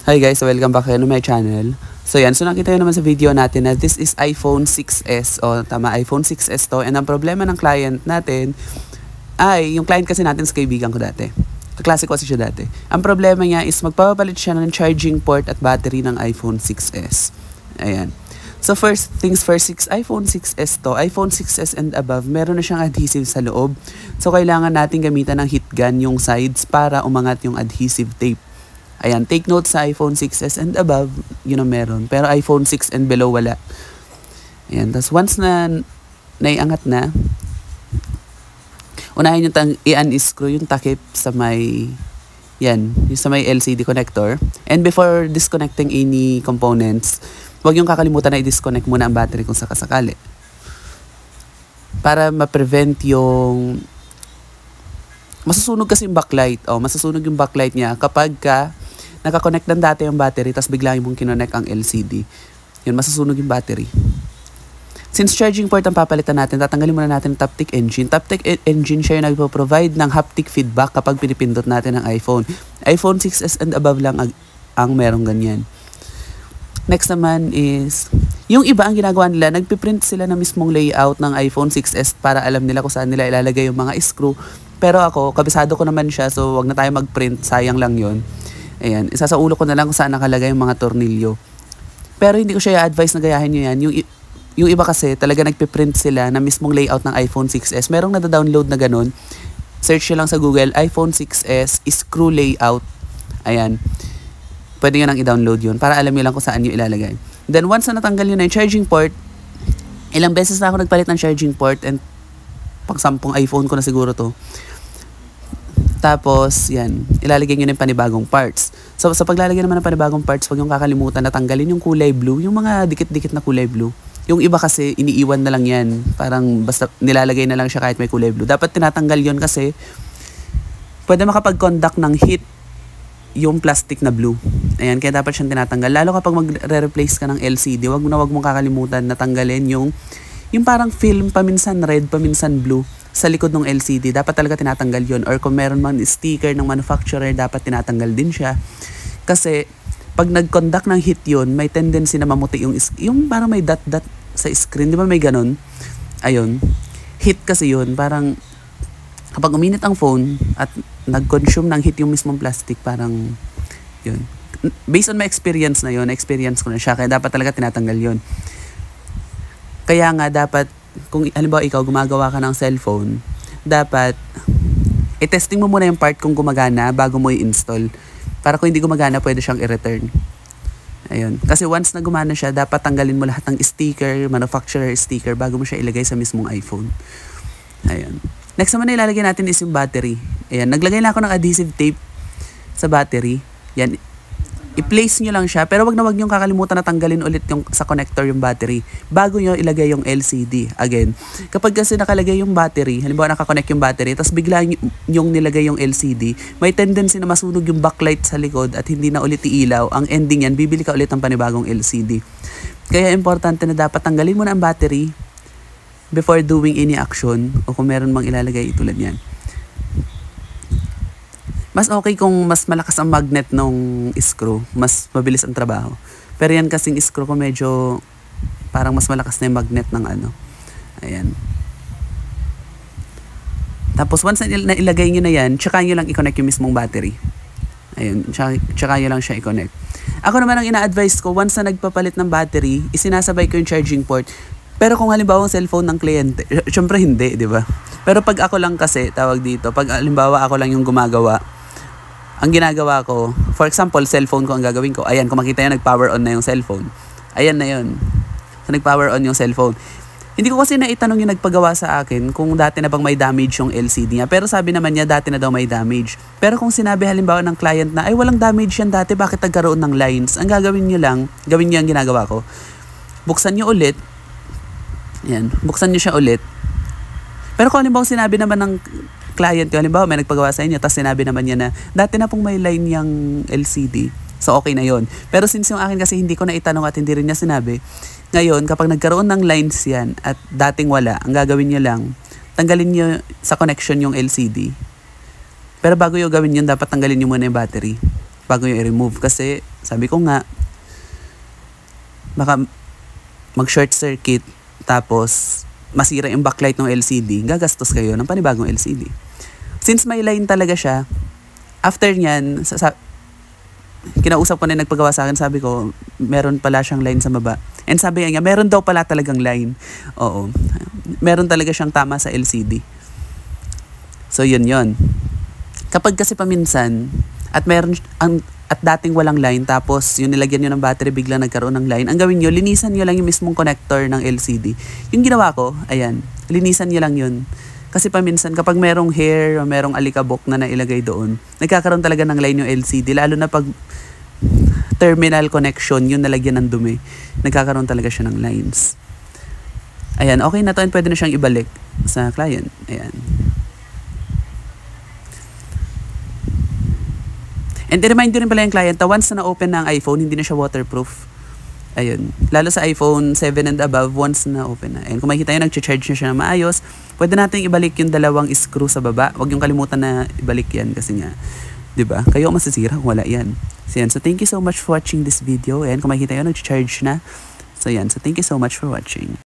Hi guys, welcome back to my channel. So nakita nyo naman sa video natin na this is iPhone 6s. Tama, iPhone 6s to. And ang problema ng client natin ay, yung client kasi natin sa kaibigan ko dati. Kaklase ko kasi siya dati. Ang problema niya is magpapapalit siya ng charging port at battery ng iPhone 6s. Ayan. So first things first, iPhone 6s to. iPhone 6s and above, meron na siyang adhesive sa loob. So kailangan natin gamitan ng heat gun yung sides para umangat yung adhesive tape. Ayan, take note sa iPhone 6s and above, yun ang meron. Pero iPhone 6 and below, wala. Ayan, tapos once na naiangat na, unahin yung i-unscrew yung takip sa may, yung sa may LCD connector. And before disconnecting any components, huwag yung kakalimutan na i-disconnect muna ang battery kung sakasakali. Para ma-prevent yung masusunog kasi yung backlight. Masusunog yung backlight niya kapag nakakonect ng dati yung battery tapos biglang mong kinonect ang LCD. Yun, masusunog yung battery. Since charging port ang papalitan natin, tatanggalin muna natin yung Taptic Engine. Taptic Engine siya yung nagpo-provide ng haptic feedback kapag pinipindot natin ang iPhone. iPhone 6s and above lang ang merong ganyan. Next naman is, yung iba ang ginagawa nila, nagpiprint sila na mismong layout ng iPhone 6s para alam nila kung saan nila ilalagay yung mga screw. Pero ako, kabisado ko naman siya, so wag na tayo mag-print, sayang lang yon. Ayan, isa sa ulo ko na lang kung saan nakalagay yung mga tornilyo. Pero hindi ko siya i-advise na gayahin nyo yan. Yung iba kasi, talaga nagpiprint sila na mismong layout ng iPhone 6s. Merong nada-download na ganun. Search nyo lang sa Google, iPhone 6s screw layout. Ayan. Pwede nyo nang i-download yun para alam nyo lang kung saan nyo ilalagay. Then once na natanggal nyo na yung charging port, ilang beses na ako nagpalit ng charging port and pang 10 iPhone ko na siguro to. Tapos, ilalagay nyo na yung panibagong parts. So, sa paglalagay naman ng panibagong parts, huwag yung kakalimutan na tanggalin yung kulay blue, yung mga dikit-dikit na kulay blue. Yung iba kasi, iniiwan na lang yan. Parang basta nilalagay na lang siya kahit may kulay blue. Dapat tinatanggal yon kasi pwede makapag-conduct ng heat yung plastic na blue. Ayan, kaya dapat siyang tinatanggal. Lalo kapag magre-replace ka ng LCD, wag mong kakalimutan na tanggalin yung parang film, paminsan red, paminsan blue sa likod ng LCD. Dapat talaga tinatanggal yon. Or kung meron man sticker ng manufacturer, dapat tinatanggal din siya. Kasi pag nag-conduct ng heat yon, may tendency na mamuti yung parang may dot-dot sa screen. Di ba may ganun? Ayun. Heat kasi yun. Parang kapag uminit ang phone at nag-consume ng heat yung mismong plastic, parang yun. Based on my experience na yun, experience ko na siya. Kaya dapat talaga tinatanggal yon. Kaya nga dapat, kung halimbawa ikaw gumagawa ka ng cellphone, dapat i-testing mo muna yung part kung gumagana bago mo i-install. Para kung hindi gumagana, pwede siyang i-return. Ayun. Kasi once na gumana siya, dapat tanggalin mo lahat ng sticker, manufacturer sticker, bago mo siya ilagay sa mismong iPhone. Ayun. Next naman na ilalagay natin is yung battery. Ayan. Naglagay na ako ng adhesive tape sa battery. Yan. I-place nyo lang siya, pero wag nyo kakalimutan na tanggalin ulit yung sa connector yung battery bago nyo ilagay yung LCD. Again, kapag kasi nakalagay yung battery, halimbawa nakakonect yung battery, tapos bigla yung nilagay yung LCD, may tendency na masunog yung backlight sa likod at hindi na ulit iilaw. Ang ending yan, bibili ka ulit ng panibagong LCD. Kaya importante na dapat tanggalin mo na ang battery before doing any action o kung meron mang ilalagay tulad yan. Mas okay kung mas malakas ang magnet nung screw. Mas mabilis ang trabaho. Pero yan kasing screw ko medyo parang mas malakas na yung magnet ng ano. Ayan. Tapos once na ilagay nyo na yan, tsaka nyo lang i-connect yung mismong battery. Ayun. Tsaka nyo lang siya i-connect. Ako naman ang ina-advise ko, once na nagpapalit ng battery, isinasabay ko yung charging port. Pero kung halimbawa ang cellphone ng kliyente, syempre hindi, di ba? Pero pag ako lang kasi, tawag dito, pag halimbawa ako lang yung gumagawa, ang ginagawa ko, for example, cellphone ko ang gagawin ko. Ayan, kung makita nyo, nag-power on na yung cellphone. Ayan na yun. So, nag-power on yung cellphone. Hindi ko kasi naitanong yung nagpagawa sa akin kung dati na bang may damage yung LCD niya. Pero sabi naman niya, dati na daw may damage. Pero kung sinabi halimbawa ng client na, ay walang damage yan dati, bakit nagkaroon ng lines? Ang gagawin nyo lang, gawin nyo ang ginagawa ko. Buksan nyo ulit. Ayan, buksan nyo siya ulit. Pero kung halimbawa sinabi naman ng client ko, halimbawa may nagpagawa sa inyo, tapos sinabi naman niya na dati na pong may line yung LCD, so okay na yon. Pero since yung akin kasi hindi ko na itanong at hindi rin niya sinabi, ngayon kapag nagkaroon ng lines yan at dating wala, ang gagawin niyo lang, tanggalin niyo sa connection yung LCD. Pero bago yung gawin yun, dapat tanggalin niyo muna yung battery. bago yung i-remove. Kasi sabi ko nga, baka mag-short circuit tapos masira yung backlight ng LCD, gagastos kayo ng panibagong LCD. Since may line talaga siya, after nyan, kinausap ko na yung nagpagawa sa akin, sabi ko, meron pala siyang line sa baba. And sabi niya, meron daw pala talagang line. Oo. Meron talaga siyang tama sa LCD. So, yun. Kapag kasi paminsan, at dating walang line, tapos yung nilagyan nyo ng battery, biglang nagkaroon ng line, ang gawin nyo, linisan nyo lang yung mismong connector ng LCD. Yung ginawa ko, ayan, linisan nyo lang yun. Kasi paminsan, kapag merong hair o merong alikabok na nailagay doon, nagkakaroon talaga ng line yung LCD, lalo na pag terminal connection, yung nalagyan ng dumi, nagkakaroon talaga siya ng lines. Ayan, okay na to, and pwede na siyang ibalik sa client. Ayan. And i-remind nyo rin pala yung client na once na na-open na ang iPhone, hindi na siya waterproof. Ayun. Lalo sa iPhone 7 and above, once na open na. And kung makikita nyo, nag-charge na siya na maayos, pwede natin ibalik yung dalawang screw sa baba. Huwag yung kalimutan na ibalik yan kasi nga, diba? Kayo masisira kung wala yan. So yan. So thank you so much for watching this video. And kung makikita nyo, nag-charge na. So yan. So thank you so much for watching.